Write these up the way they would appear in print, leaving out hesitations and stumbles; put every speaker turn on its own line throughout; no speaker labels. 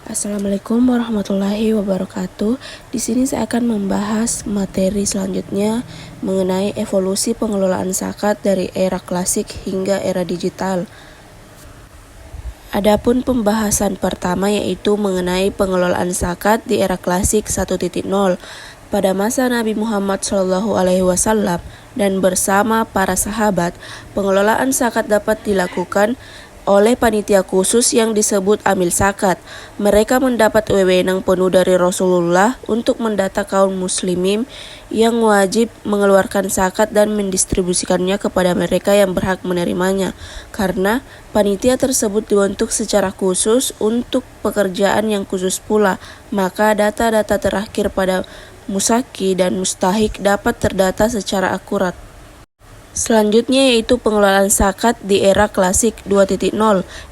Assalamualaikum warahmatullahi wabarakatuh. Di sini saya akan membahas materi selanjutnya mengenai evolusi pengelolaan zakat dari era klasik hingga era digital. Adapun pembahasan pertama yaitu mengenai pengelolaan zakat di era klasik 1.0. Pada masa Nabi Muhammad SAW dan bersama para sahabat, pengelolaan zakat dapat dilakukan oleh panitia khusus yang disebut amil zakat. Mereka mendapat wewenang penuh dari Rasulullah untuk mendata kaum muslimin yang wajib mengeluarkan zakat dan mendistribusikannya kepada mereka yang berhak menerimanya, karena panitia tersebut dibentuk secara khusus untuk pekerjaan yang khusus pula, maka data-data terakhir pada musaki dan mustahik dapat terdata secara akurat. Selanjutnya yaitu pengelolaan zakat di era klasik 2.0.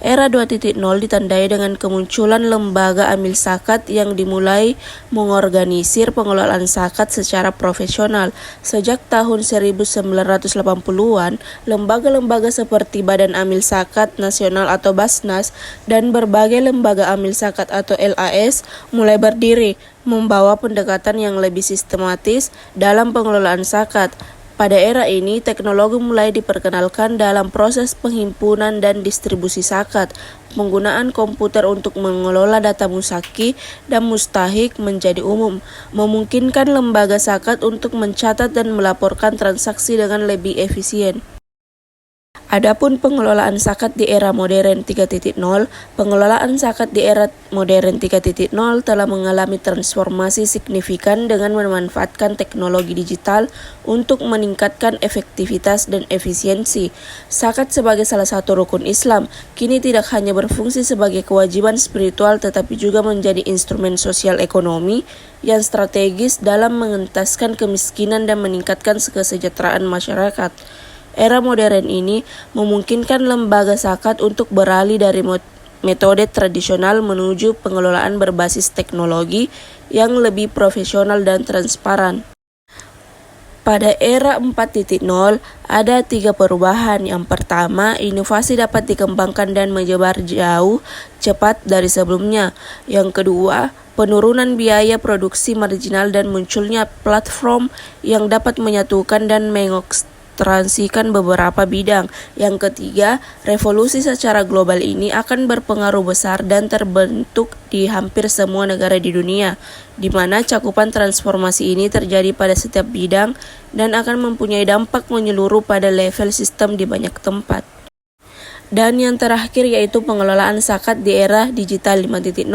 Era 2.0 ditandai dengan kemunculan lembaga amil zakat yang dimulai mengorganisir pengelolaan zakat secara profesional. Sejak tahun 1980-an, lembaga-lembaga seperti Badan Amil Zakat Nasional atau Basnas dan berbagai lembaga amil zakat atau LAS mulai berdiri, membawa pendekatan yang lebih sistematis dalam pengelolaan zakat. Pada era ini, teknologi mulai diperkenalkan dalam proses penghimpunan dan distribusi zakat. Penggunaan komputer untuk mengelola data musaki dan mustahik menjadi umum, memungkinkan lembaga zakat untuk mencatat dan melaporkan transaksi dengan lebih efisien. Adapun pengelolaan zakat di era modern 3.0, pengelolaan zakat di era modern 3.0 telah mengalami transformasi signifikan dengan memanfaatkan teknologi digital untuk meningkatkan efektivitas dan efisiensi. Zakat sebagai salah satu rukun Islam, kini tidak hanya berfungsi sebagai kewajiban spiritual tetapi juga menjadi instrumen sosial ekonomi yang strategis dalam mengentaskan kemiskinan dan meningkatkan kesejahteraan masyarakat. Era modern ini memungkinkan lembaga zakat untuk beralih dari metode tradisional menuju pengelolaan berbasis teknologi yang lebih profesional dan transparan. Pada era 4.0, ada 3 perubahan. Yang pertama, inovasi dapat dikembangkan dan menyebar jauh cepat dari sebelumnya. Yang kedua, penurunan biaya produksi marginal dan munculnya platform yang dapat menyatukan dan transikan beberapa bidang. Yang ketiga, revolusi secara global ini akan berpengaruh besar dan terbentuk di hampir semua negara di dunia, di mana cakupan transformasi ini terjadi pada setiap bidang dan akan mempunyai dampak menyeluruh pada level sistem di banyak tempat. Dan yang terakhir yaitu pengelolaan zakat di era digital 5.0.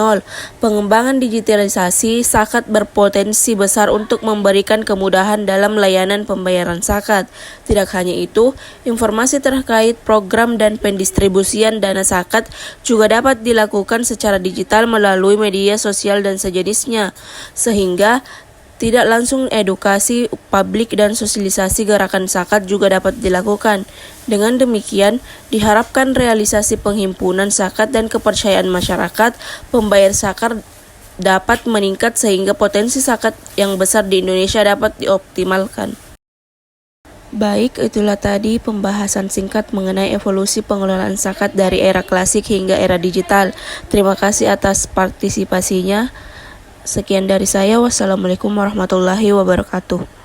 Pengembangan digitalisasi zakat berpotensi besar untuk memberikan kemudahan dalam layanan pembayaran zakat. Tidak hanya itu, informasi terkait program dan pendistribusian dana zakat juga dapat dilakukan secara digital melalui media sosial dan sejenisnya, sehingga tidak langsung edukasi publik dan sosialisasi gerakan zakat juga dapat dilakukan. Dengan demikian, diharapkan realisasi penghimpunan zakat dan kepercayaan masyarakat pembayar zakat dapat meningkat sehingga potensi zakat yang besar di Indonesia dapat dioptimalkan. Baik, itulah tadi pembahasan singkat mengenai evolusi pengelolaan zakat dari era klasik hingga era digital. Terima kasih atas partisipasinya. Sekian dari saya. Wassalamualaikum warahmatullahi wabarakatuh.